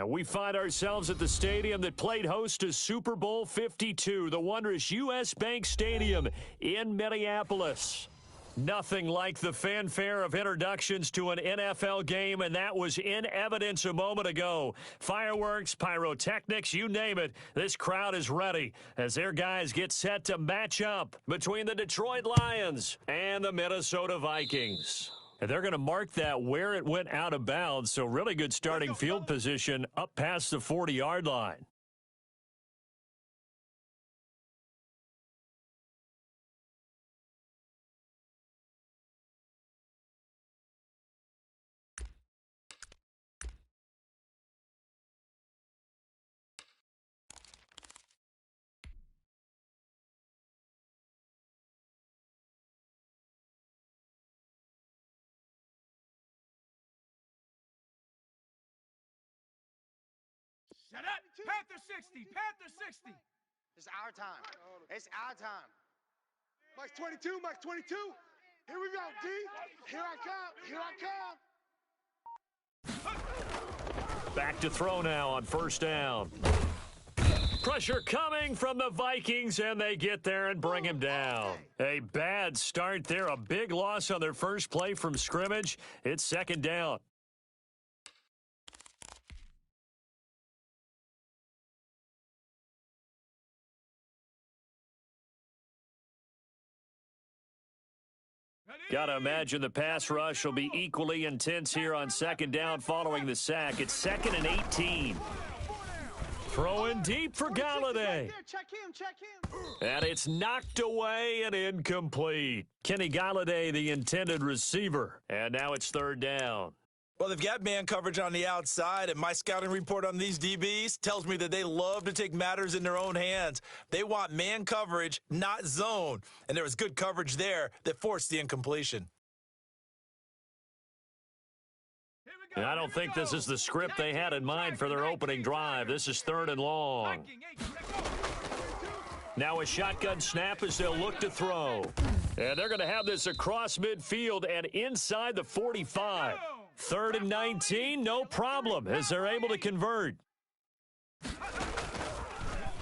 And we find ourselves at the stadium that played host to Super Bowl 52, the wondrous U.S. Bank Stadium in Minneapolis. Nothing like the fanfare of introductions to an NFL game, and that was in evidence a moment ago. Fireworks, pyrotechnics, you name it, this crowd is ready as their guys get set to match up between the Detroit Lions and the Minnesota Vikings. And they're going to mark that where it went out of bounds, so really good starting field position up past the 40-yard line. Shut up! Panther 60! Panther 60! It's our time. It's our time. Mike's 22, Mike's 22. Here we go, D. Here I come. Here I come. Back to throw now on first down. Pressure coming from the Vikings, and they get there and bring him down. A bad start there. A big loss on their first play from scrimmage. It's second down. Got to imagine the pass rush will be equally intense here on second down following the sack. It's 2nd and 18. Throwing deep for Galladay. Check him. And it's knocked away and incomplete. Kenny Galladay, the intended receiver. And now it's third down. Well, they've got man coverage on the outside, and my scouting report on these DBs tells me that they love to take matters in their own hands. They want man coverage, not zone. And there was good coverage there that forced the incompletion. And I don't think this is the script they had in mind for their opening drive. This is 3rd and long. Now a shotgun snap as they'll look to throw. And they're going to have this across midfield and inside the 45. 3rd and 19, no problem, as they're able to convert.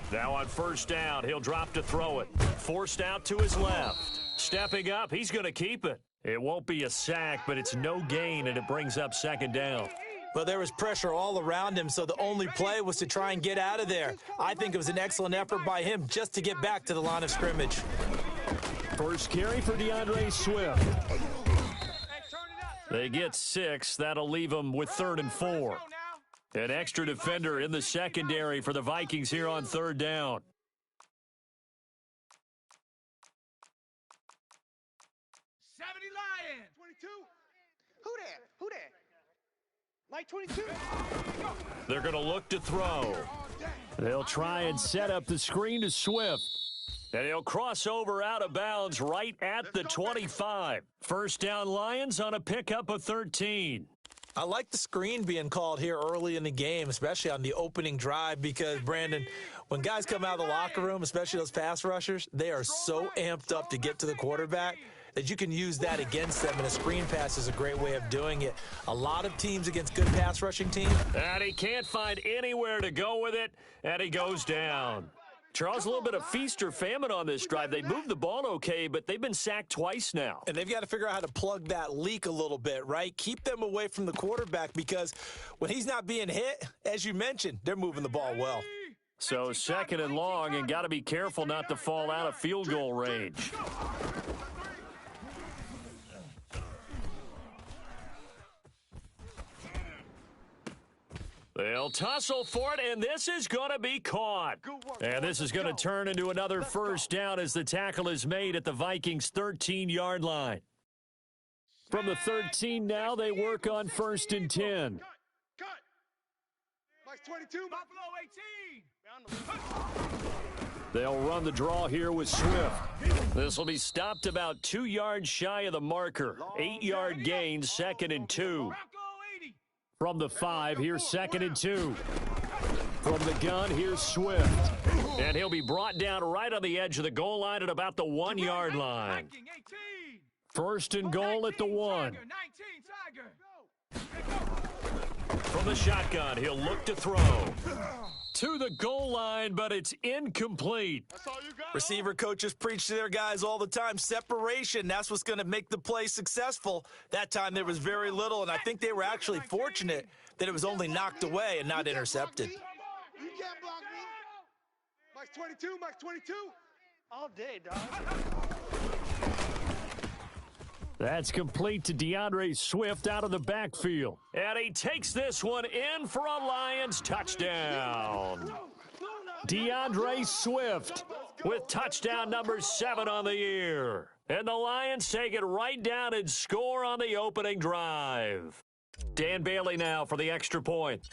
Now on first down, he'll drop to throw it. Forced out to his left. Stepping up, he's going to keep it. It won't be a sack, but it's no gain, and it brings up second down. Well, there was pressure all around him, so the only play was to try and get out of there. I think it was an excellent effort by him just to get back to the line of scrimmage. First carry for DeAndre Swift. They get 6. That'll leave them with 3rd and 4. An extra defender in the secondary for the Vikings here on 3rd down. 70 Lions. 22. Who there? Mike 22. They're going to look to throw. They'll try and set up the screen to Swift. And he'll cross over out of bounds right at the 25. First down Lions on a pickup of 13. I like the screen being called here early in the game, especially on the opening drive, because, Brandon, when guys come out of the locker room, especially those pass rushers, they are so amped up to get to the quarterback that you can use that against them, and a screen pass is a great way of doing it. A lot of teams against good pass rushing teams. And he can't find anywhere to go with it, and he goes down. Charles, a little bit of feast or famine on this drive. They moved the ball okay, but they've been sacked twice now. And they've got to figure out how to plug that leak a little bit, right? Keep them away from the quarterback, because when he's not being hit, as you mentioned, they're moving the ball well. So 2nd and long, and got to be careful not to fall out of field goal range. They'll tussle for it, and this is going to be caught. And this is going to turn into another first down as the tackle is made at the Vikings' 13-yard line. From the 13 now, they work on 1st and 10. Cut. Mike's 22. Buffalo 18. They'll run the draw here with Swift. This will be stopped about 2 yards shy of the marker. 8-yard gain, 2nd and 2. From the 5, here's 2nd and 2. From the gun, here's Swift. And he'll be brought down right on the edge of the goal line at about the 1-yard line. 1st and goal at the 1. From the shotgun, he'll look to throw. To the goal line, but it's incomplete. Receiver coaches preach to their guys all the time. Separation, that's what's going to make the play successful. That time there was very little, and I think they were actually fortunate that it was only knocked away and not intercepted. You can't block me. Mike's 22, Mike's 22. All day, dog. That's complete to DeAndre Swift out of the backfield. And he takes this one in for a Lions touchdown. DeAndre Swift with touchdown number 7 on the year. And the Lions take it right down and score on the opening drive. Dan Bailey now for the extra point.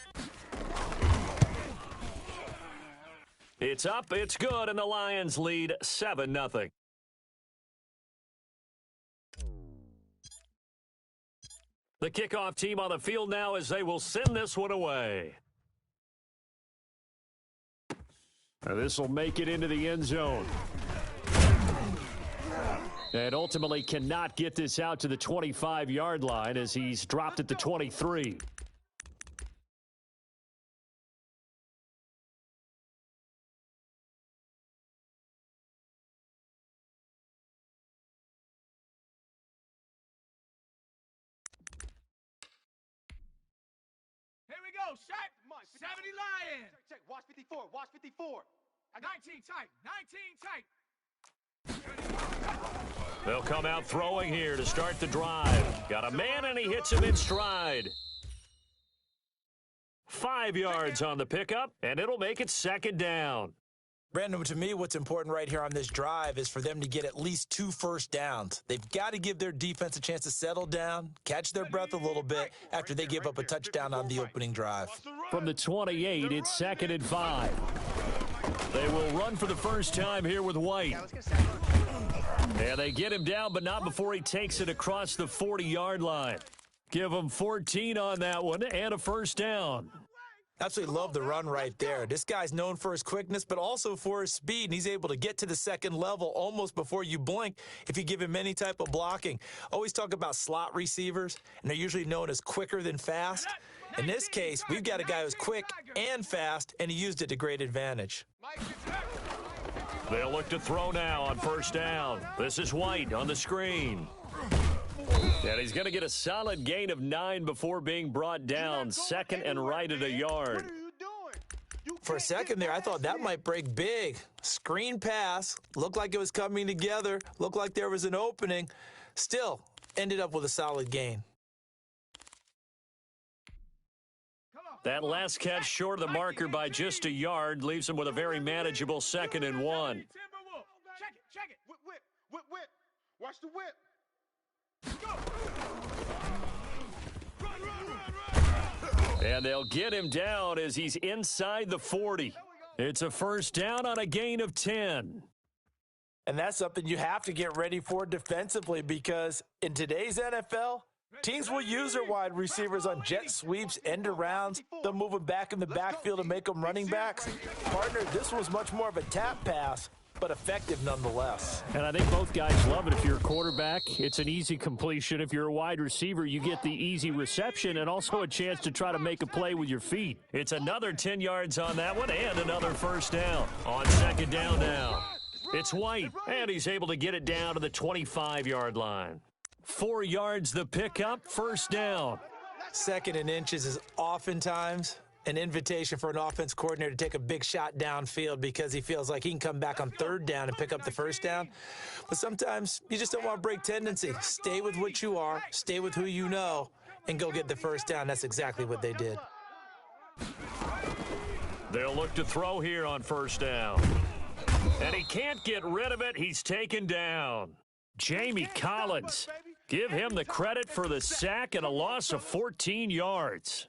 It's up, it's good, and the Lions lead 7-0. The kickoff team on the field now as they will send this one away. This will make it into the end zone. And ultimately cannot get this out to the 25-yard line as he's dropped at the 23. Here we go, shot. 70 Lions. Check, watch 54, watch 54. 19 tight, 19 tight. They'll come out throwing here to start the drive. Got a man, and he hits him in stride. 5 yards on the pickup, and it'll make it second down. Brandon, to me, what's important right here on this drive is for them to get at least 2 first downs. They've got to give their defense a chance to settle down, catch their breath a little bit after they give up a touchdown on the opening drive. From the 28, it's 2nd and 5. They will run for the first time here with White. And they get him down, but not before he takes it across the 40-yard line. Give him 14 on that one and a first down. Absolutely love the run right there. This guy's known for his quickness, but also for his speed, and he's able to get to the second level almost before you blink if you give him any type of blocking. Always talk about slot receivers, and they're usually known as quicker than fast. In this case, we've got a guy who's quick and fast, and he used it to great advantage. They'll look to throw now on first down. This is White on the screen. And he's going to get a solid gain of 9 before being brought down, 2nd and right at a yard. For a second there, I thought that might break big. Screen pass, looked like it was coming together, looked like there was an opening. Still, ended up with a solid gain. That last catch short of the marker by just a yard leaves him with a very manageable 2nd and 1. Check it. Whip. Watch the whip. And they'll get him down as he's inside the 40. It's a first down on a gain of 10. And that's something you have to get ready for defensively because in today's NFL, teams will use their wide receivers on jet sweeps, end arounds. They'll move them back in the backfield and make them running backs. Partner, this was much more of a tap pass, but effective nonetheless. And I think both guys love it. If you're a quarterback, it's an easy completion. If you're a wide receiver, you get the easy reception and also a chance to try to make a play with your feet. It's another 10 yards on that one and another first down. On second down now, it's White, and he's able to get it down to the 25-yard line. 4 yards the pickup, first down. 2nd and inches is oftentimes an invitation for an offense coordinator to take a big shot downfield because he feels like he can come back on 3rd down and pick up the first down. But sometimes you just don't want to break tendency. Stay with what you are, stay with who you know, and go get the first down. That's exactly what they did. They'll look to throw here on first down. And he can't get rid of it. He's taken down. Jamie Collins. Give him the credit for the sack and a loss of 14 yards.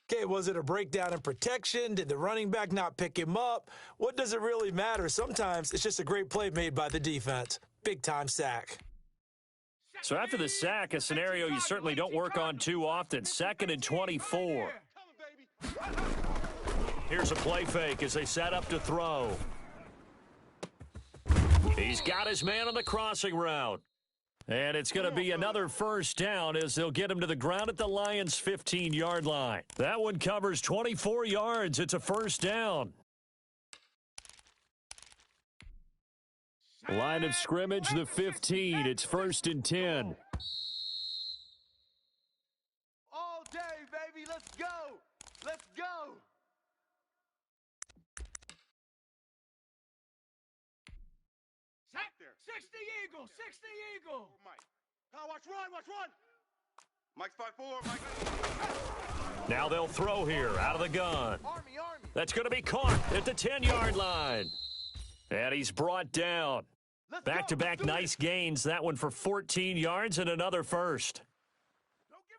Okay, was it a breakdown in protection? Did the running back not pick him up? What does it really matter? Sometimes it's just a great play made by the defense. Big-time sack. So after the sack, a scenario you certainly don't work on too often. 2nd and 24. Here's a play fake as they set up to throw. He's got his man on the crossing route. And it's going to be another first down as they'll get him to the ground at the Lions' 15-yard line. That one covers 24 yards. It's a first down. Line of scrimmage, the 15. It's 1st and 10. All day, baby. Let's go. Let's go. Sack there. 60 Eagle. 60 Eagle. Oh, Mike. Oh, watch run. Watch run. Mike's 5'4". Mike. Now they'll throw here out of the gun. Army. That's going to be caught at the 10-yard line. And he's brought down. Back-to-back nice gains. That one for 14 yards and another first.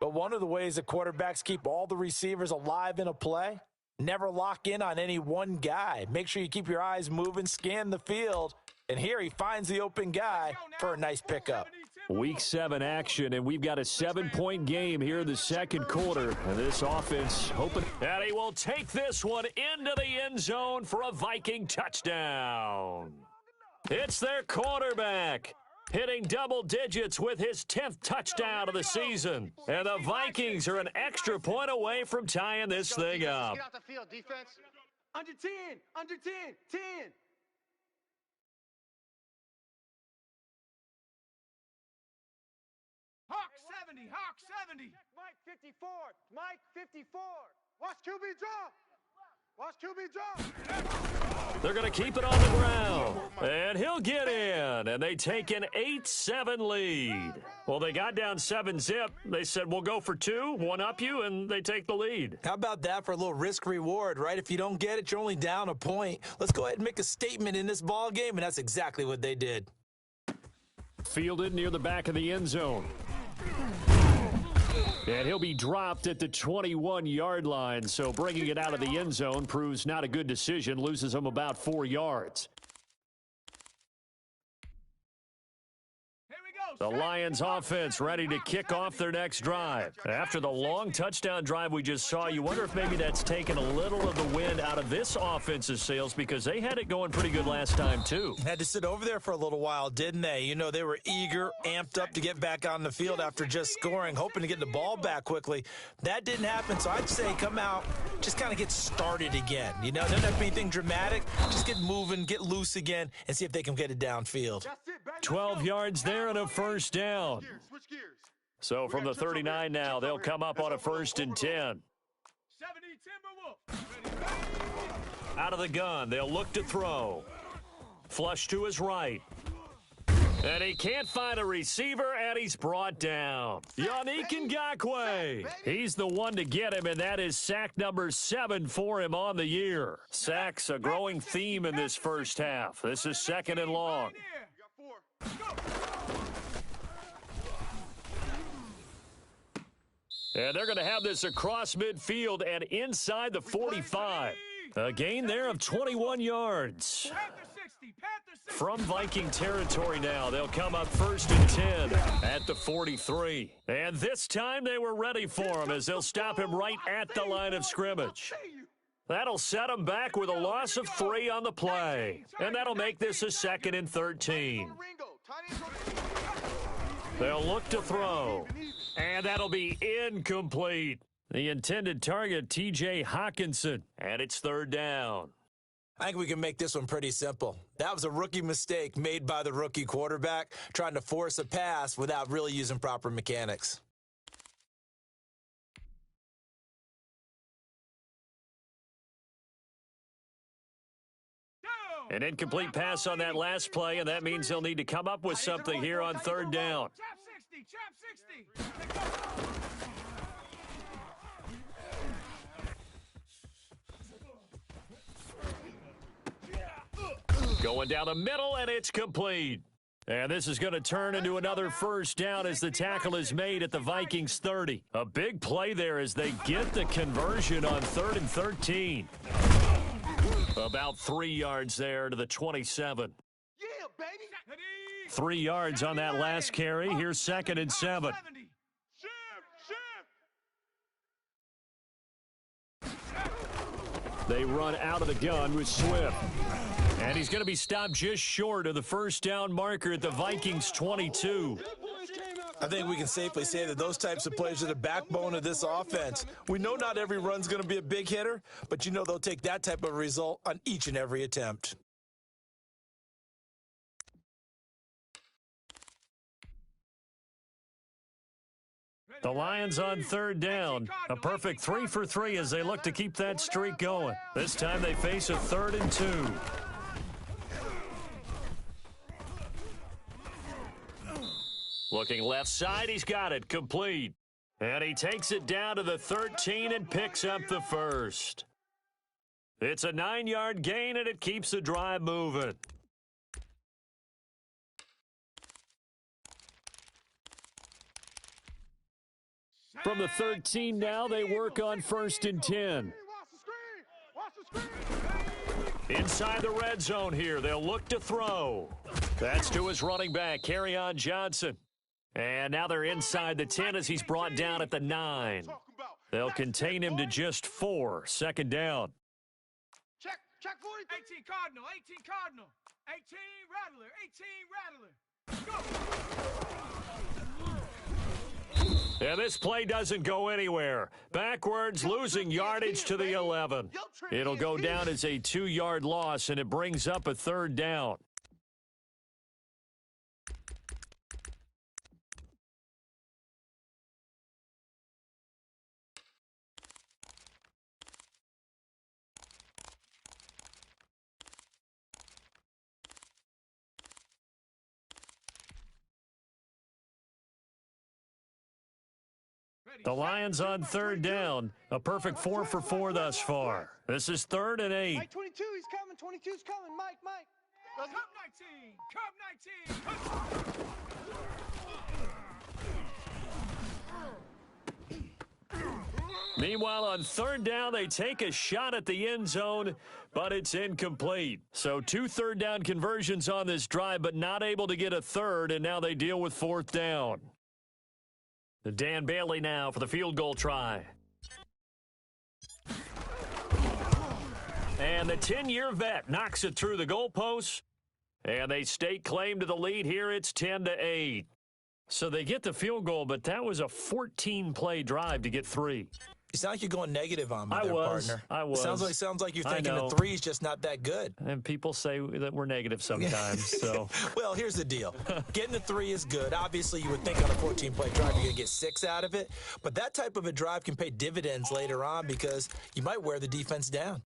But one of the ways that quarterbacks keep all the receivers alive in a play, never lock in on any one guy. Make sure you keep your eyes moving, scan the field. And here he finds the open guy for a nice pickup. Week 7 action, and we've got a 7-point game here in the second quarter. And this offense hoping that he will take this one into the end zone for a Viking touchdown. It's their quarterback hitting double digits with his 10th touchdown of the season. And the Vikings are an extra point away from tying this thing up. Get out the field, defense. Under 10. Under 10. 10. Hawk 70. Hawk 70. Mike 54. Mike 54. Watch QB drop. Watch QB drop. They're going to keep it on the ground. And he'll get in. And they take an 8-7 lead. Well, they got down 7-zip. They said, we'll go for 2, one up you, and they take the lead. How about that for a little risk-reward, right? If you don't get it, you're only down a point. Let's go ahead and make a statement in this ball game, and that's exactly what they did. Fielded near the back of the end zone. And he'll be dropped at the 21-yard line, so bringing it out of the end zone proves not a good decision, loses him about 4 yards. The Lions offense ready to kick off their next drive. After the long touchdown drive we just saw, you wonder if maybe that's taken a little of the wind out of this offense's sails because they had it going pretty good last time too. Had to sit over there for a little while, didn't they? You know, they were eager, amped up to get back on the field after just scoring, hoping to get the ball back quickly. That didn't happen, so I'd say come out, just kind of get started again. You know, doesn't have to be anything dramatic. Just get moving, get loose again, and see if they can get it downfield. 12 yards there and a first down. Switch gears. So from the 39 now, they'll come up on a 1st and 10. 70 Timberwolf. Out of the gun, they'll look to throw. Flush to his right. And he can't find a receiver, and he's brought down. Yannick Ngakoue. He's the one to get him, and that is sack number 7 for him on the year. Sacks a growing theme in this first half. This is 2nd and long. And they're going to have this across midfield and inside the 45. A gain there of 21 yards. From Viking territory now, they'll come up 1st and 10 at the 43. And this time they were ready for him as they'll stop him right at the line of scrimmage. That'll set him back with a loss of 3 on the play. And that'll make this a 2nd and 13. They'll look to throw. And that'll be incomplete. The intended target, T.J. Hawkinson. And it's 3rd down. I think we can make this one pretty simple. That was a rookie mistake made by the rookie quarterback, trying to force a pass without really using proper mechanics. An incomplete pass on that last play, and that means they'll need to come up with something here on 3rd down. Trap 60. Going down the middle, and it's complete. And this is going to turn into another first down as the tackle is made at the Vikings 30. A big play there as they get the conversion on 3rd and 13. About 3 yards there to the 27. Yeah, baby. 3 yards on that last carry. Here's 2nd and 7. They run out of the gun with Swift. And he's going to be stopped just short of the first down marker at the Vikings 22. I think we can safely say that those types of plays are the backbone of this offense. We know not every run's going to be a big hitter, but you know they'll take that type of result on each and every attempt. The Lions on third down. A perfect 3 for 3 as they look to keep that streak going. This time they face a 3rd and 2. Looking left side, he's got it, complete. And he takes it down to the 13 and picks up the first. It's a 9-yard gain, and it keeps the drive moving. From the 13 now, they work on 1st and 10. Inside the red zone here, they'll look to throw. That's to his running back, Kerryon Johnson. And now they're inside the 10 as he's brought down at the 9. They'll contain him to just 4. 2nd down. Check 18 Cardinal, 18 Cardinal. 18 Rattler, 18 Rattler. Go! And this play doesn't go anywhere. Backwards, losing yardage to the 11. It'll go down as a 2-yard loss, and it brings up a 3rd down. The Lions on 3rd down. A perfect 4 for 4 thus far. This is 3rd and 8. Mike 22, he's coming. 22's coming. Mike. Cup 19. Meanwhile, on 3rd down, they take a shot at the end zone, but it's incomplete. So 2 3rd down conversions on this drive, but not able to get a 3rd, and now they deal with 4th down. Dan Bailey now for the field goal try. And the 10-year vet knocks it through the goalposts, and they stake claim to the lead here. It's 10-8. So they get the field goal, but that was a 14-play drive to get 3. You sound like you're going negative on me, partner. I was. Sounds like you're thinking the 3 is just not that good. And people say that we're negative sometimes. So, well, here's the deal. Getting the 3 is good. Obviously, you would think on a 14-play drive you're going to get 6 out of it. But that type of a drive can pay dividends later on because you might wear the defense down.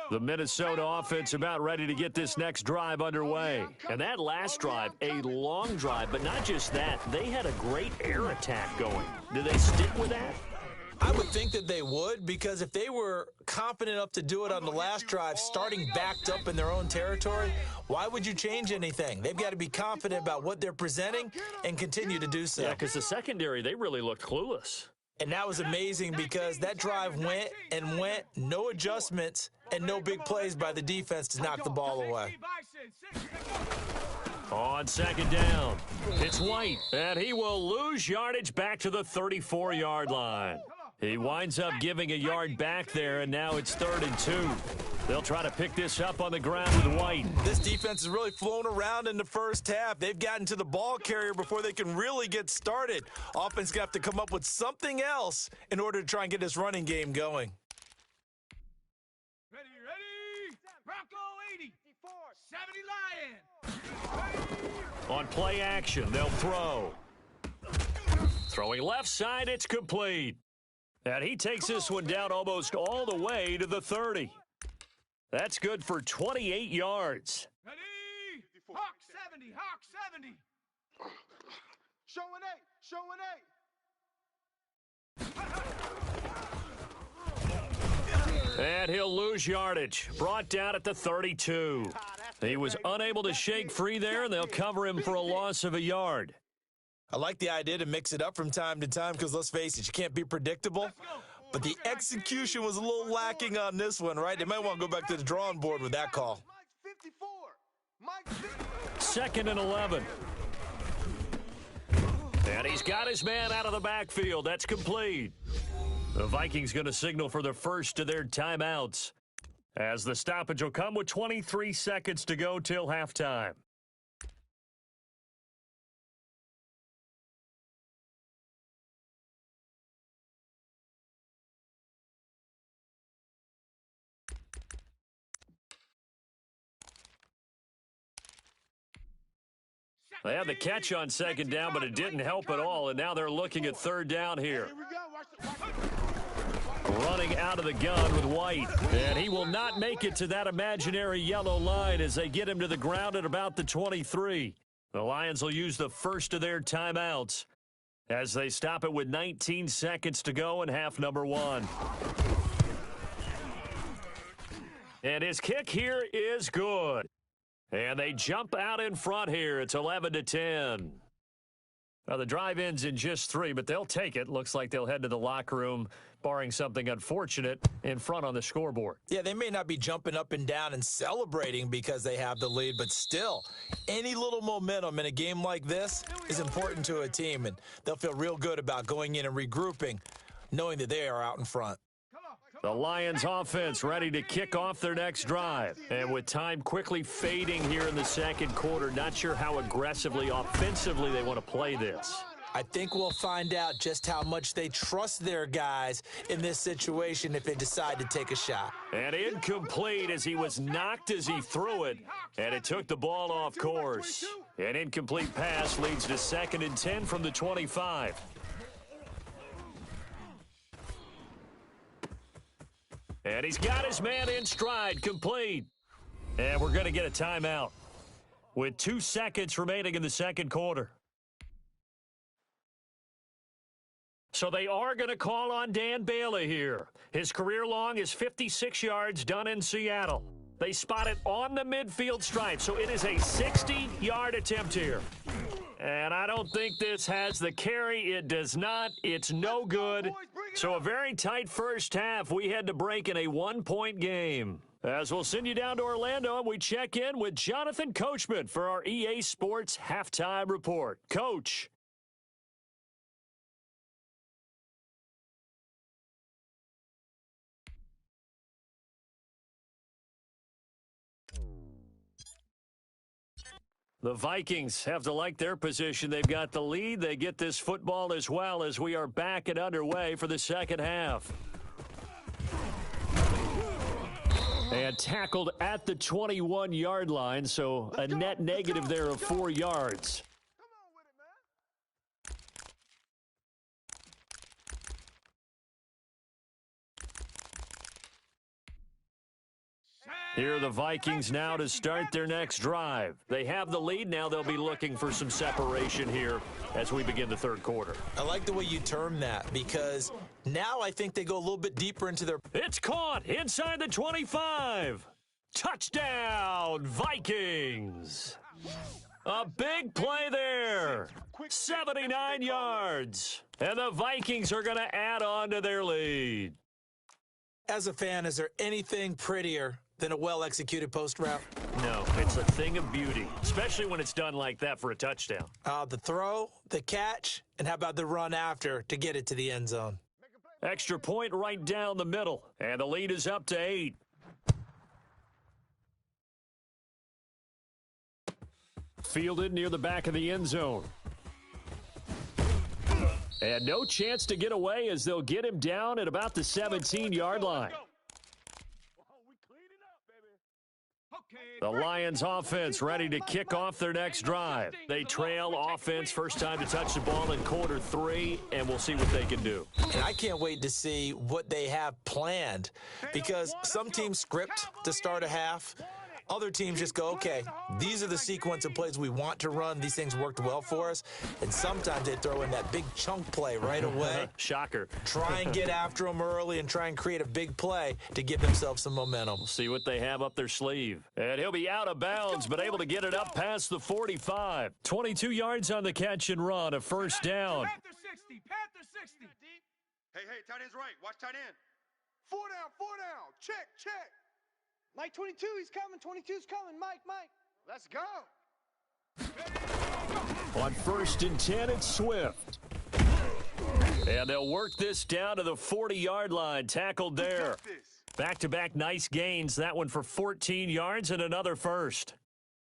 The Minnesota offense about ready to get this next drive underway. And that last drive, a long drive, but not just that. They had a great air attack going. Do they stick with that? I would think that they would, because if they were confident enough to do it on the last drive, starting backed up in their own territory, why would you change anything? They've got to be confident about what they're presenting and continue to do so. Yeah, because the secondary, they really looked clueless. And that was amazing because that drive went, no adjustments, and no big plays by the defense to knock the ball away. On 2nd down, it's White, and he will lose yardage back to the 34-yard line. He winds up giving a yard back there, and now it's 3rd and 2. They'll try to pick this up on the ground with White. This defense has really flown around in the first half. They've gotten to the ball carrier before they can really get started. Offense going to have to come up with something else in order to try and get this running game going. Ready. Bronco 80. 70 Lion. On play action, they'll throw. Throwing left side, it's complete. And he takes this one down almost all the way to the 30. That's good for 28 yards. Ready? Hawk 70. Showing 8. And he'll lose yardage. Brought down at the 32. He was unable to shake free there, and they'll cover him for a loss of a yard. I like the idea to mix it up from time to time because, let's face it, you can't be predictable. But the execution was a little lacking on this one, right? They might want to go back to the drawing board with that call. 2nd and 11. And he's got his man out of the backfield. That's complete. The Vikings going to signal for the first of their timeouts, as the stoppage will come with 23 seconds to go till halftime. They had the catch on second down, but it didn't help at all, and now they're looking at third down here. Here we go. Watch Running out of the gun with White, and he will not make it to that imaginary yellow line as they get him to the ground at about the 23. The Lions will use the first of their timeouts as they stop it with 19 seconds to go in half number one. And his kick here is good. And they jump out in front here. It's 11-10. Now, the drive ends in just 3, but they'll take it. Looks like they'll head to the locker room, barring something unfortunate, in front on the scoreboard. Yeah, they may not be jumping up and down and celebrating because they have the lead, but still, any little momentum in a game like this is important to a team, and they'll feel real good about going in and regrouping, knowing that they are out in front. The Lions offense ready to kick off their next drive. And with time quickly fading here in the second quarter, not sure how aggressively, offensively they want to play this. I think we'll find out just how much they trust their guys in this situation if they decide to take a shot. And incomplete as he was knocked as he threw it, and it took the ball off course. An incomplete pass leads to 2nd and 10 from the 25. And he's got his man in stride, complete. And we're going to get a timeout with 2 seconds remaining in the second quarter. So they are going to call on Dan Bailey here. His career long is 56 yards done in Seattle. They spot it on the midfield stripe, so it is a 60-yard attempt here. And I don't think this has the carry. It does not. It's no good. So a very tight first half. We had to break in a 1-point game. As we'll send you down to Orlando, and we check in with Jonathan Coachman for our EA Sports Halftime Report. Coach. The Vikings have to like their position. They've got the lead. They get this football as well as we are back and underway for the second half. And tackled at the 21-yard line, so a net negative there of 4 yards. Here are the Vikings now to start their next drive. They have the lead. Now they'll be looking for some separation here as we begin the third quarter. I like the way you term that because now I think they go a little bit deeper into their... It's caught inside the 25. Touchdown, Vikings. A big play there. 79 yards. And the Vikings are going to add on to their lead. As a fan, is there anything prettier than a well-executed post route? No, it's a thing of beauty, especially when it's done like that for a touchdown. The throw, the catch, and how about the run after to get it to the end zone? Extra point right down the middle, and the lead is up to 8. Fielded near the back of the end zone. And no chance to get away as they'll get him down at about the 17-yard line. The Lions offense ready to kick off their next drive. They trail offense, first time to touch the ball in quarter 3, and we'll see what they can do. And I can't wait to see what they have planned because some teams script to start a half. Other teams just go, okay, these are the sequence of plays we want to run. These things worked well for us. And sometimes they throw in that big chunk play right away. Shocker. Try and get after them early and try and create a big play to give themselves some momentum. We'll see what they have up their sleeve. And he'll be out of bounds, but able to get it up past the 45. 22 yards on the catch and run, a first down. Panther 60, Panther 60. Hey, tight end's right. Watch tight end. 4 down. Check. Mike 22, he's coming. 22's coming. Mike. Let's go. On 1st and 10, it's Swift. And they'll work this down to the 40-yard line. Tackled there. Back-to-back nice gains. That one for 14 yards and another first.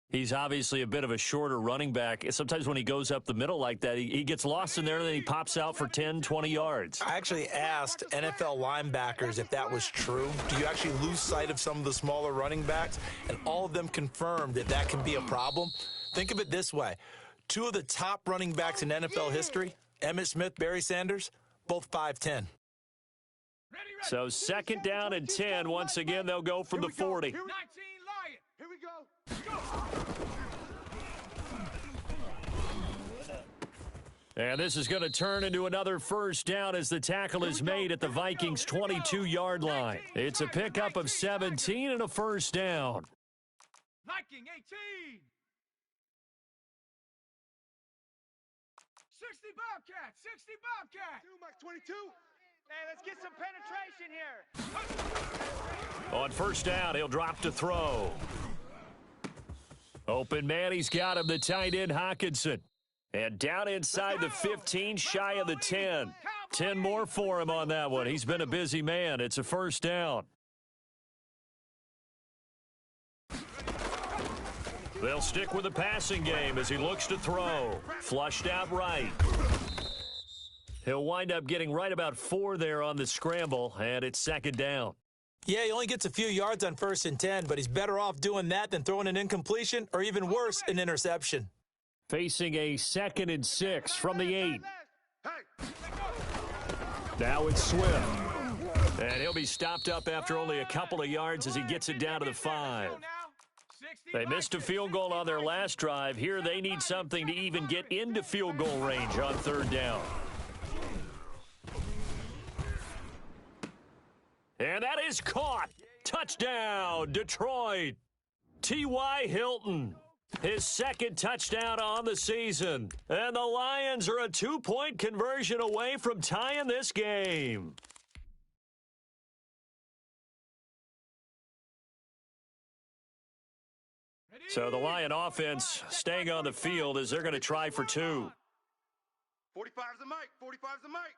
He's obviously a bit of a shorter running back. Sometimes when he goes up the middle like that, he gets lost in there and then he pops out for 10, 20 yards. I actually asked NFL linebackers if that was true. Do you actually lose sight of some of the smaller running backs? And all of them confirmed that that can be a problem. Think of it this way. Two of the top running backs in NFL history, Emmitt Smith, Barry Sanders, both 5'10". So second down and 10. Once again, they'll go from the 40. 19 Lion. Here we go. And this is going to turn into another first down as the tackle is made at the Vikings' 22-yard line. It's a pickup of 17 and a first down. Viking 18. 60 Bobcat. 60 Bobcat. 2, Mike 22. Hey, let's get some penetration here. On first down, he'll drop to throw. Open man, he's got him, the tight end Hawkinson. And down inside the 15, shy of the 10. 10 more for him on that one. He's been a busy man. It's a first down. They'll stick with the passing game as he looks to throw. Flushed out right. He'll wind up getting right about 4 there on the scramble, and it's second down. Yeah, he only gets a few yards on 1st and 10, but he's better off doing that than throwing an incompletion or even worse, an interception. Facing a 2nd and 6 from the 8. Now it's Swift. And he'll be stopped up after only a couple of yards as he gets it down to the 5. They missed a field goal on their last drive. Here they need something to even get into field goal range on 3rd down. And that is caught. Touchdown, Detroit. T.Y. Hilton. His 2nd touchdown on the season. And the Lions are a 2-point conversion away from tying this game. So the Lion offense staying on the field as they're going to try for 2. 45's the mic. 45's the mic.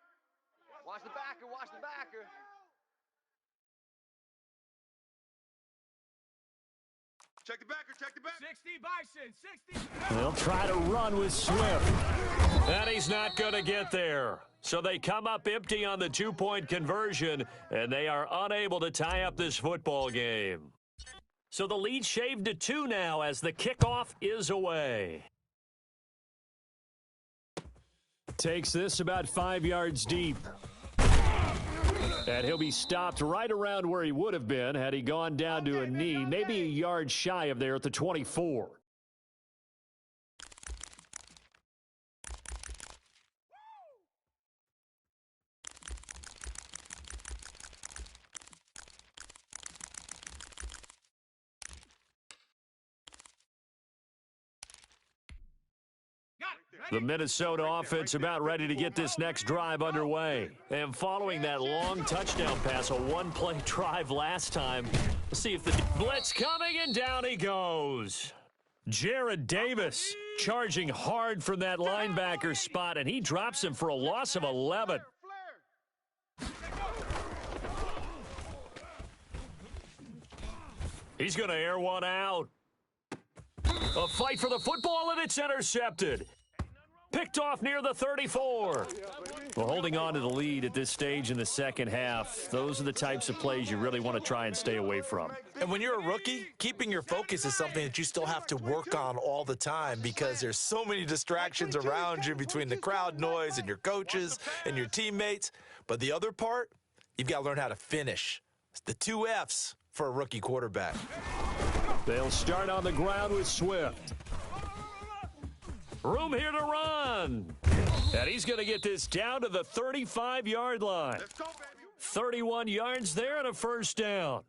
Watch the backer. Watch the backer. Check the backer. Check the backer. 60 Bison. 60. They'll try to run with Swift. And he's not going to get there. So they come up empty on the 2-point conversion, and they are unable to tie up this football game. So the lead shaved to 2 now as the kickoff is away. Takes this about 5 yards deep. And he'll be stopped right around where he would have been had he gone down to a knee, maybe a yard shy of there at the 24. The Minnesota offense about ready to get this next drive underway. And following that long touchdown pass, a one-play drive last time. Let's see if the blitz coming, and down he goes. Jared Davis charging hard from that linebacker spot, and he drops him for a loss of 11. He's going to air one out. A fight for the football, and it's intercepted. Picked off near the 34. Well, holding on to the lead at this stage in the second half, those are the types of plays you really want to try and stay away from. And when you're a rookie, keeping your focus is something that you still have to work on all the time because there's so many distractions around you between the crowd noise and your coaches and your teammates. But the other part, you've got to learn how to finish. It's the 2 F's for a rookie quarterback. They'll start on the ground with Swift. Room here to run. And he's going to get this down to the 35-yard line. 31 yards there and a first down.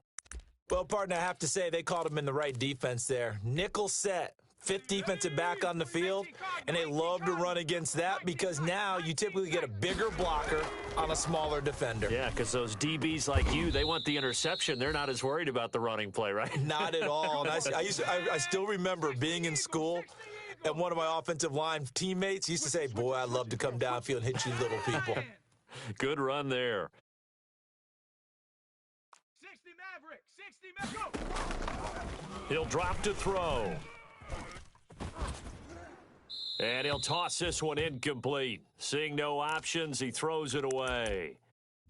Well, partner, I have to say they called him in the right defense there. Nickel set, 5th defensive back on the field, and they love to run against that because now you typically get a bigger blocker on a smaller defender. Yeah, because those DBs like you, they want the interception. They're not as worried about the running play, right? Not at all. And I still remember being in school, and one of my offensive line teammates used to say, boy, I'd love to come downfield and hit you little people. Good run there. 60 Maverick. 60 Maverick. He'll drop to throw. And he'll toss this one incomplete. Seeing no options, he throws it away.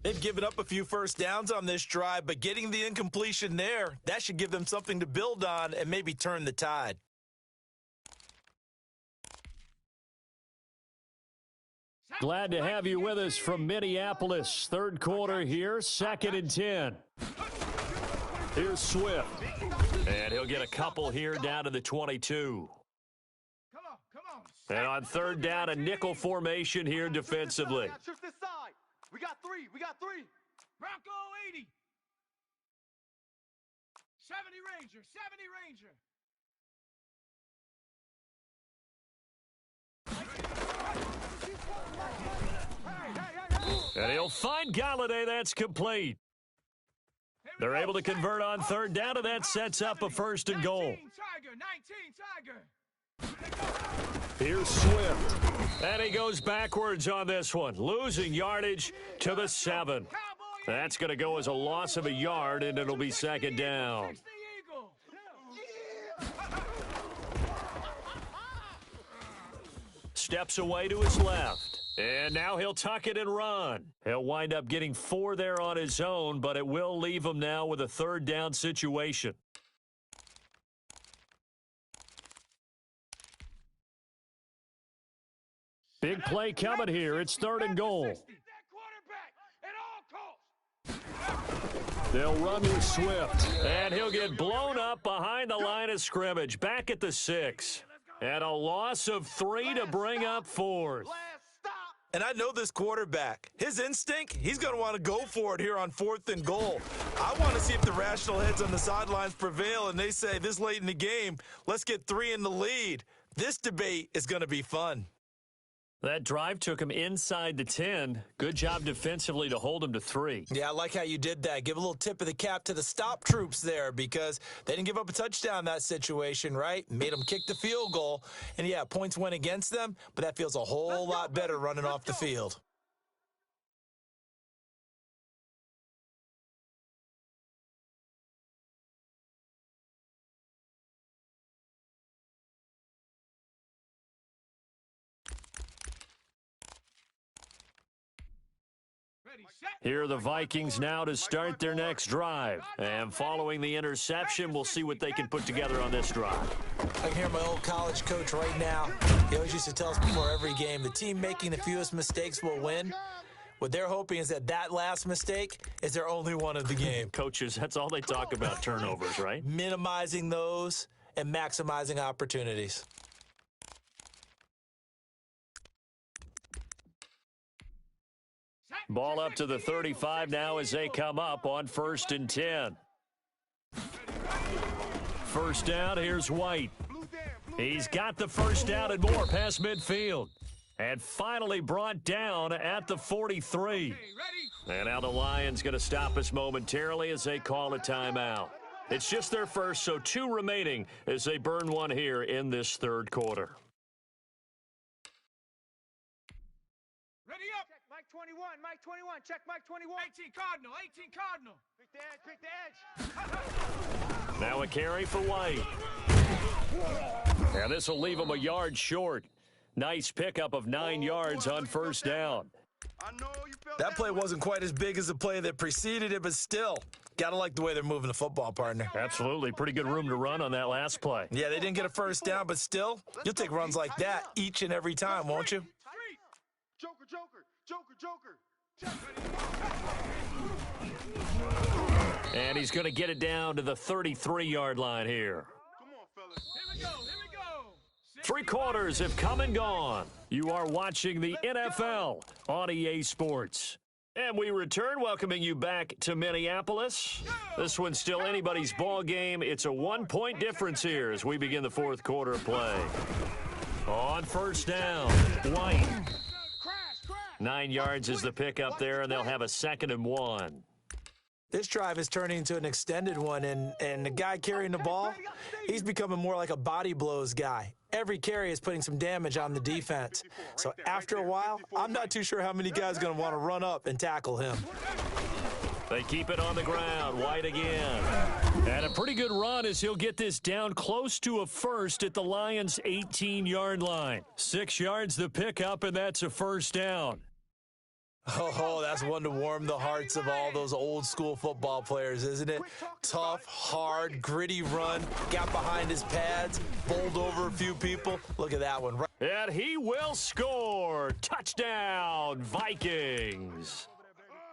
They've given up a few first downs on this drive, but getting the incompletion there, that should give them something to build on and maybe turn the tide. Glad to have you with us from Minneapolis. Third quarter here, 2nd and 10. Here's Swift. And he'll get a couple here down to the 22. Come on. And on third down, a nickel formation here defensively. Shift this side. We got three. Bronco 80. 70 Ranger. And he'll find Galladay. That's complete. They're able to convert on third down, and that sets up a 1st and goal. 19 Tiger. Here's Swift. And he goes backwards on this one, losing yardage to the 7. That's going to go as a loss of a yard, and it'll be 2nd down. Steps away to his left. And now he'll tuck it and run. He'll wind up getting 4 there on his own, but it will leave him now with a 3rd down situation. Big play coming here. It's 3rd and goal. They'll run with Swift, and he'll get blown up behind the line of scrimmage, back at the 6. And a loss of 3 to bring up 4th. And I know this quarterback. His instinct, he's going to want to go for it here on 4th and goal. I want to see if the rational heads on the sidelines prevail and they say this late in the game, let's get 3 in the lead. This debate is going to be fun. That drive took him inside the 10. Good job defensively to hold him to 3. Yeah, I like how you did that. Give a little tip of the cap to the stop troops there because they didn't give up a touchdown in that situation, right? Made them kick the field goal. And, yeah, points went against them, but that feels a whole lot better running off the field. Here are the Vikings now to start their next drive. And following the interception, we'll see what they can put together on this drive. I can hear my old college coach right now. He always used to tell us before every game, the team making the fewest mistakes will win. What they're hoping is that last mistake is their only one of the game. Coaches, that's all they talk about, turnovers, right? Minimizing those and maximizing opportunities. Ball up to the 35 now as they come up on 1st and 10. 1st down, here's White. He's got the 1st down and more past midfield. And finally brought down at the 43. And now the Lions going to stop us momentarily as they call a timeout. It's just their first, so 2 remaining as they burn one here in this 3rd quarter. Mike 21, check Mike 21. 18 Cardinal. Pick the edge. Now a carry for White. And this will leave him a yard short. Nice pickup of 9 yards on 1st down. That play wasn't quite as big as the play that preceded it, but still, got to like the way they're moving the football, partner. Absolutely. Pretty good room to run on that last play. Yeah, they didn't get a 1st down, but still, you'll take runs like that each and every time, won't you? Joker. And he's going to get it down to the 33-yard line here. Come on, fellas. Here we go. 3 quarters have come and gone. You are watching the NFL on EA Sports. And we return, welcoming you back to Minneapolis. This one's still anybody's ball game. It's a 1-point difference here as we begin the 4th quarter of play. On 1st down, White. 9 yards is the pickup there, and they'll have a 2nd and 1. This drive is turning into an extended one, and the guy carrying the ball, he's becoming more like a body blows guy. Every carry is putting some damage on the defense. So after a while, I'm not too sure how many guys are going to want to run up and tackle him. They keep it on the ground. White again. And a pretty good run as he'll get this down close to a 1st at the Lions' 18-yard line. 6 yards the pickup, and that's a 1st down. Oh, that's one to warm the hearts of all those old school football players, isn't it? Tough, hard, gritty run, got behind his pads, bowled over a few people. Look at that one. And he will score. Touchdown, Vikings.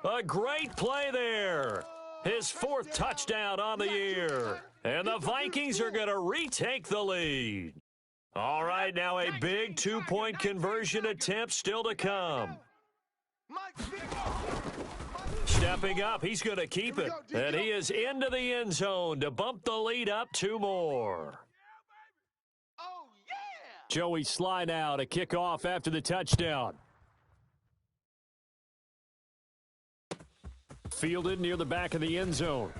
A great play there. His fourth touchdown on the year. And the Vikings are going to retake the lead. All right, now a big two-point conversion attempt still to come. Stepping up, he's going to keep it. And he is into the end zone to bump the lead up 2 more. Joey slide out, a kickoff after the touchdown. Fielded near the back of the end zone.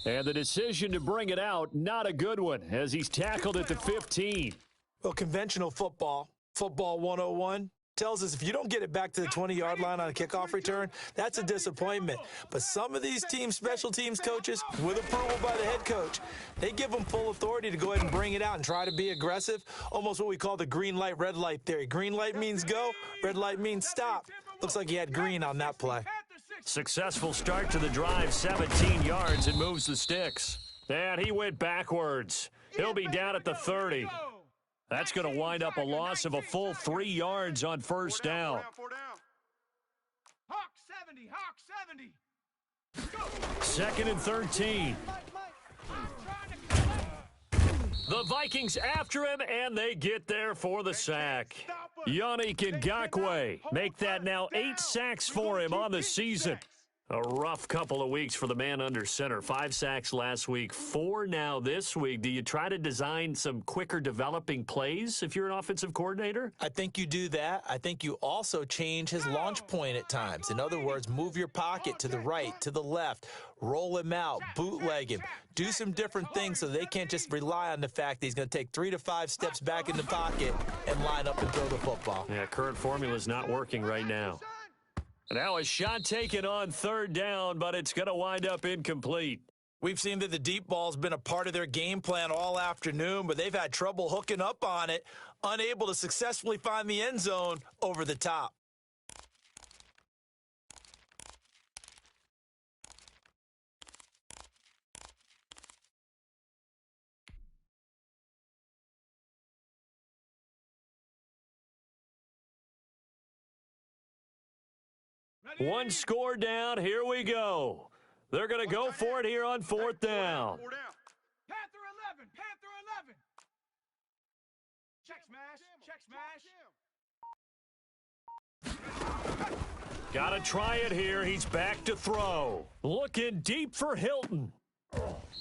And the decision to bring it out, not a good one, as he's tackled at the 15. Well, conventional football 101, tells us if you don't get it back to the 20-yard line on a kickoff return, that's a disappointment. But some of these special teams coaches, with approval by the head coach, they give them full authority to go ahead and bring it out and try to be aggressive, almost what we call the green light, red light theory. Green light means go, red light means stop. Looks like he had green on that play. Successful start to the drive, 17 yards, and moves the sticks. And he went backwards. He'll be down at the 30. That's going to wind up a loss of a full 3 yards on first down. Hawk 70, Hawk 70. Second and 13. The Vikings after him, and they get there for the sack. Yannick Ngakoue make that now 8 sacks for him on the season. A rough couple of weeks for the man under center. 5 sacks last week, 4 now this week. Do you try to design some quicker developing plays if you're an offensive coordinator? I think you do that. I think you also change his launch point at times. In other words, move your pocket to the right, to the left, roll him out, bootleg him, do some different things so they can't just rely on the fact that he's going to take 3 to 5 steps back in the pocket and line up and throw the football. Yeah, current formula is not working right now. Now a shot taken on third down, but it's going to wind up incomplete. We've seen that the deep ball's been a part of their game plan all afternoon, but they've had trouble hooking up on it, unable to successfully find the end zone over the top. One score down. Here we go. They're going to go for it here on fourth down. Panther 11, Panther 11. Check smash. Got to try it here. He's back to throw. Looking deep for Hilton.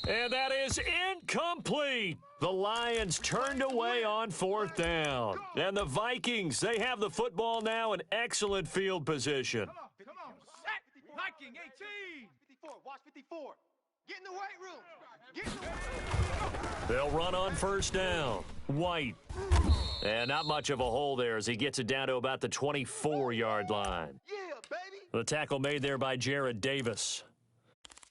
And that is incomplete. The Lions turned away on fourth down. And the Vikings, they have the football now in excellent field position. Come on, set. Viking 18. 54, watch 54. Get in the weight room. Get in the weight room. They'll run on first down. White. And not much of a hole there as he gets it down to about the 24-yard line. Yeah, baby. The tackle made there by Jared Davis.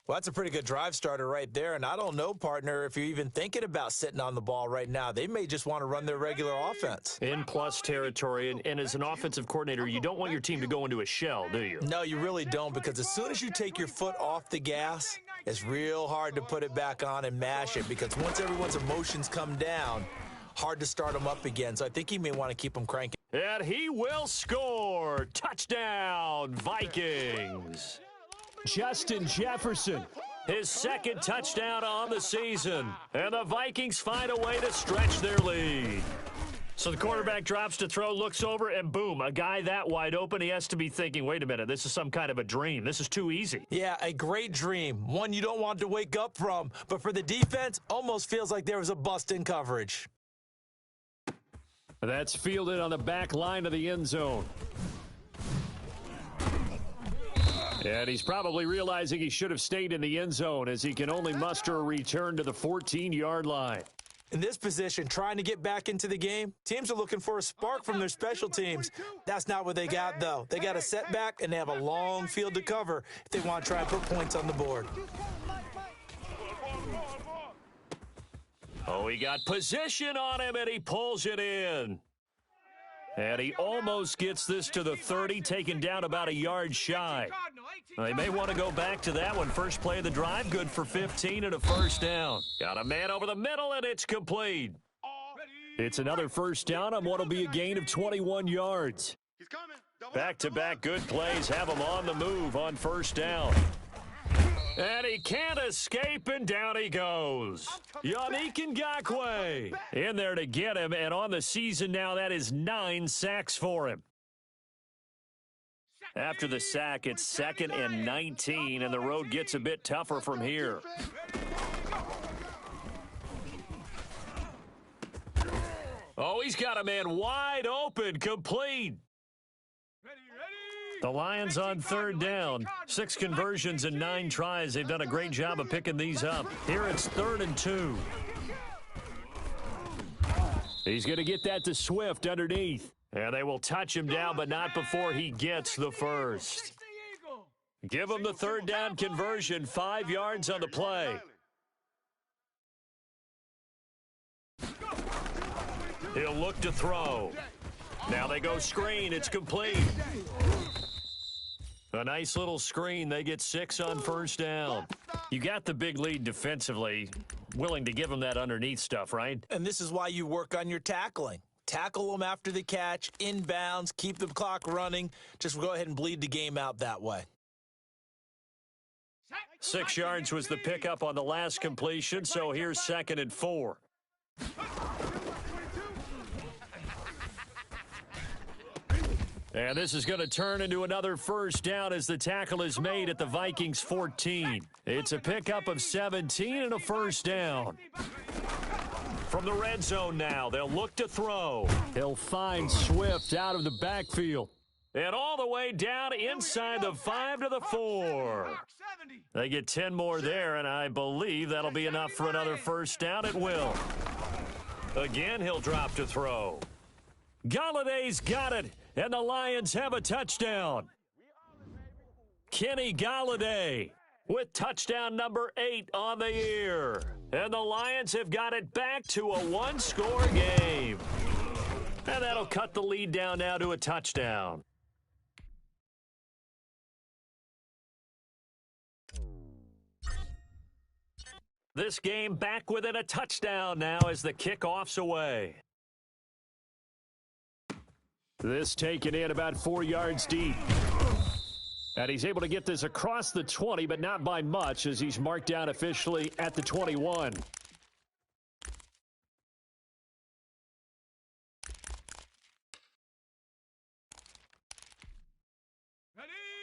Well, that's a pretty good drive starter right there. And I don't know, partner, if you're even thinking about sitting on the ball right now. They may just want to run their regular offense. In plus territory. And as an offensive coordinator, you don't want your team to go into a shell, do you? No, you really don't, because as soon as you take your foot off the gas, it's real hard to put it back on and mash it, because once everyone's emotions come down, hard to start them up again. So I think he may want to keep them cranking. And he will score. Touchdown, Vikings. Justin Jefferson, his second touchdown on the season. And the Vikings find a way to stretch their lead. So the quarterback drops to throw, looks over, and boom, a guy that wide open, he has to be thinking, wait a minute, this is some kind of a dream. This is too easy. Yeah, a great dream. One you don't want to wake up from. But for the defense, almost feels like there was a bust in coverage. That's fielded on the back line of the end zone. And he's probably realizing he should have stayed in the end zone, as he can only muster a return to the 14-yard line. In this position, trying to get back into the game, teams are looking for a spark from their special teams. That's not what they got, though. They got a setback, and they have a long field to cover if they want to try and put points on the board. Oh, he got position on him, and he pulls it in. And he almost gets this to the 30, taken down about a yard shy. They may want to go back to that one. First play of the drive, good for 15 and a first down. Got a man over the middle, and it's complete. It's another first down on what will be a gain of 21 yards. Back-to-back good plays have him on the move on first down. And he can't escape, and down he goes. Yannick Ngakoue in there to get him, and on the season now, that is 9 sacks for him. After the sack, it's 2nd and 19, and the road gets a bit tougher from here. Oh, he's got a man wide open, complete. The Lions on third down. 6 conversions and 9 tries. They've done a great job of picking these up. Here it's 3rd and 2. He's going to get that to Swift underneath. And they will touch him down, but not before he gets the first. Give him the 3rd down conversion. 5 yards on the play. He'll look to throw. Now they go screen. It's complete. A nice little screen. They get 6 on first down. You got the big lead defensively. Willing to give them that underneath stuff, right? And this is why you work on your tackling. Tackle them after the catch, inbounds, keep the clock running. Just go ahead and bleed the game out that way. 6 yards was the pickup on the last completion, so here's 2nd and 4. And this is going to turn into another first down as the tackle is made at the Vikings 14. It's a pickup of 17 and a first down. From the red zone now, they'll look to throw. He'll find Swift out of the backfield. And all the way down inside the 5 to the 4. They get 10 more there, and I believe that'll be enough for another first down. It will. Again, he'll drop to throw. Galladay's got it. And the Lions have a touchdown. Kenny Galladay with touchdown number 8 on the year. And the Lions have got it back to a 1-score game. And that'll cut the lead down now to a touchdown. This game back within a touchdown now as the kickoff's away. This taken in about 4 yards deep. And he's able to get this across the 20, but not by much as he's marked down officially at the 21.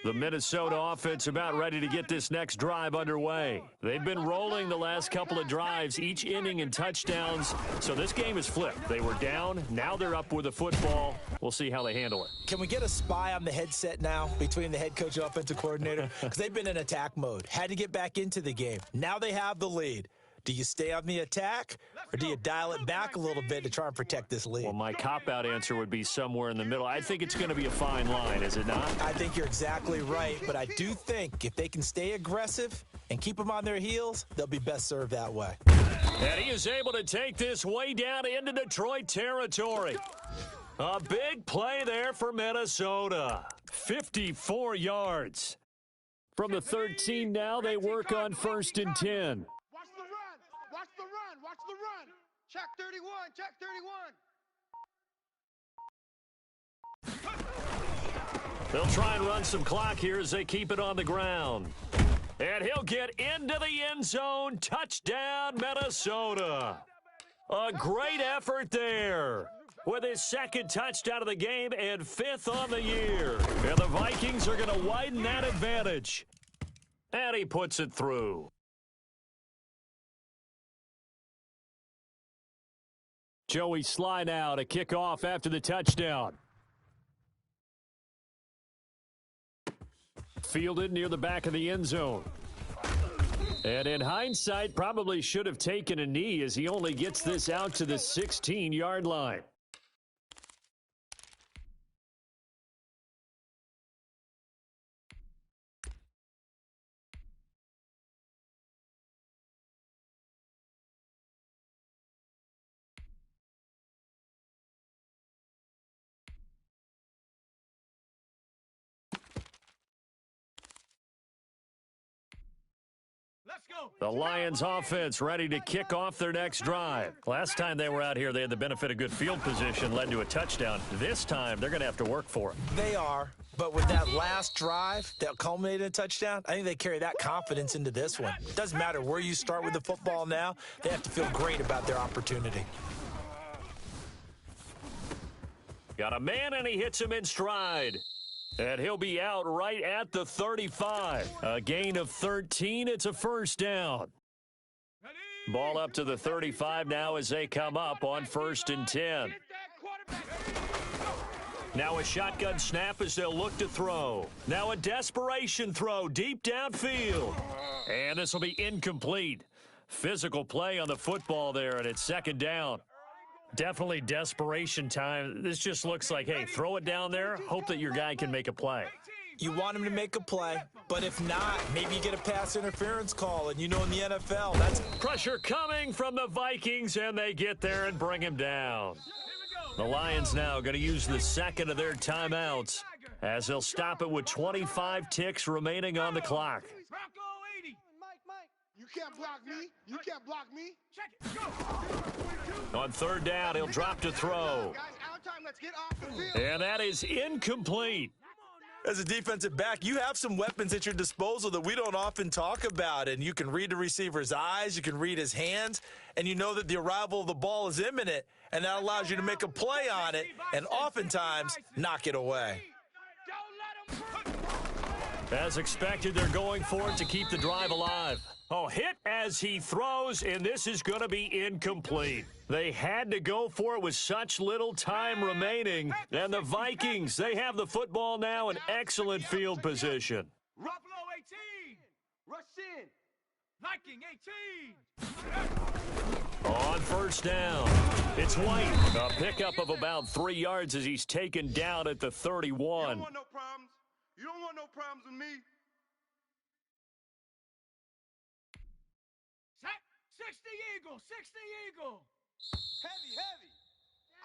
The Minnesota offense about ready to get this next drive underway. They've been rolling the last couple of drives, each inning in touchdowns. So this game is flipped. They were down. Now they're up with the football. We'll see how they handle it. Can we get a spy on the headset now between the head coach and offensive coordinator? Because they've been in attack mode. Had to get back into the game. Now they have the lead. Do you stay on the attack, or do you dial it back a little bit to try and protect this lead? Well, my cop-out answer would be somewhere in the middle. I think it's going to be a fine line, is it not? I think you're exactly right, but I do think if they can stay aggressive and keep them on their heels, they'll be best served that way. And he is able to take this way down into Detroit territory. A big play there for Minnesota. 54 yards. From the 13 now, they work on 1st and 10. Watch the run. Watch the run. Check 31. Check 31. They'll try and run some clock here as they keep it on the ground. And he'll get into the end zone. Touchdown, Minnesota. A great effort there with his 2nd touchdown of the game and 5th on the year. And the Vikings are going to widen that advantage. And he puts it through. Joey Sly now to kick off after the touchdown. Fielded near the back of the end zone. And in hindsight, probably should have taken a knee as he only gets this out to the 16-yard line. Let's go. The Lions offense ready to kick off their next drive. Last time they were out here, they had the benefit of good field position, led to a touchdown. This time, they're going to have to work for it. They are, but with that last drive that culminated in a touchdown, I think they carry that confidence into this one. It doesn't matter where you start with the football now. They have to feel great about their opportunity. Got a man, and he hits him in stride. And he'll be out right at the 35. A gain of 13. It's a first down. Ball up to the 35 now as they come up on 1st and 10. Now a shotgun snap as they'll look to throw. Now a desperation throw deep downfield. And this will be incomplete. Physical play on the football there, and it's 2nd down. Definitely desperation time. This just looks like, hey, throw it down there, hope that your guy can make a play. You want him to make a play, but if not, maybe you get a pass interference call, and you know in the NFL, that's... Pressure coming from the Vikings, and they get there and bring him down. The Lions now going to use the 2nd of their timeouts as they'll stop it with 25 ticks remaining on the clock. You can't block me. You can't block me. Check it. Go. On 3rd down, he'll drop to throw. Guys, out time. Let's get off the field. And that is incomplete. As a defensive back, you have some weapons at your disposal that we don't often talk about, and you can read the receiver's eyes, you can read his hands, and you know that the arrival of the ball is imminent, and that allows you to make a play on it and oftentimes knock it away. As expected, they're going for it to keep the drive alive. Oh, hit as he throws, and this is going to be incomplete. They had to go for it with such little time remaining. And the Vikings, they have the football now in excellent field position. Ruffalo 18. Rush in. Viking 18. On 1st down, it's White. A pickup of about 3 yards as he's taken down at the 31. You don't want no problems. You don't want no problems with me. Set. 60 Eagle. 60 Eagle. Heavy.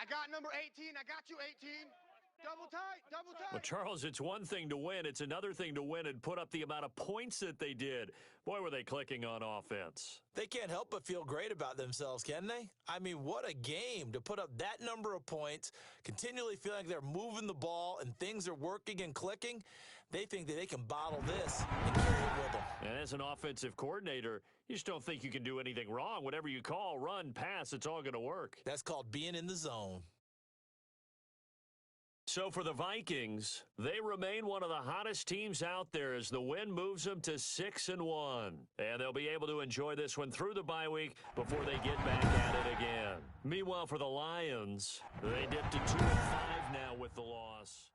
I got number 18. I got you 18. Double tight. Well, Charles, it's one thing to win. It's another thing to win and put up the amount of points that they did. Boy, were they clicking on offense. They can't help but feel great about themselves, can they? I mean, what a game to put up that number of points, continually feeling like they're moving the ball and things are working and clicking. They think that they can bottle this and carry it with them. And as an offensive coordinator, you just don't think you can do anything wrong. Whatever you call, run, pass, it's all going to work. That's called being in the zone. So for the Vikings, they remain one of the hottest teams out there as the win moves them to 6-1. And they'll be able to enjoy this one through the bye week before they get back at it again. Meanwhile, for the Lions, they dipped to 2-5 now with the loss.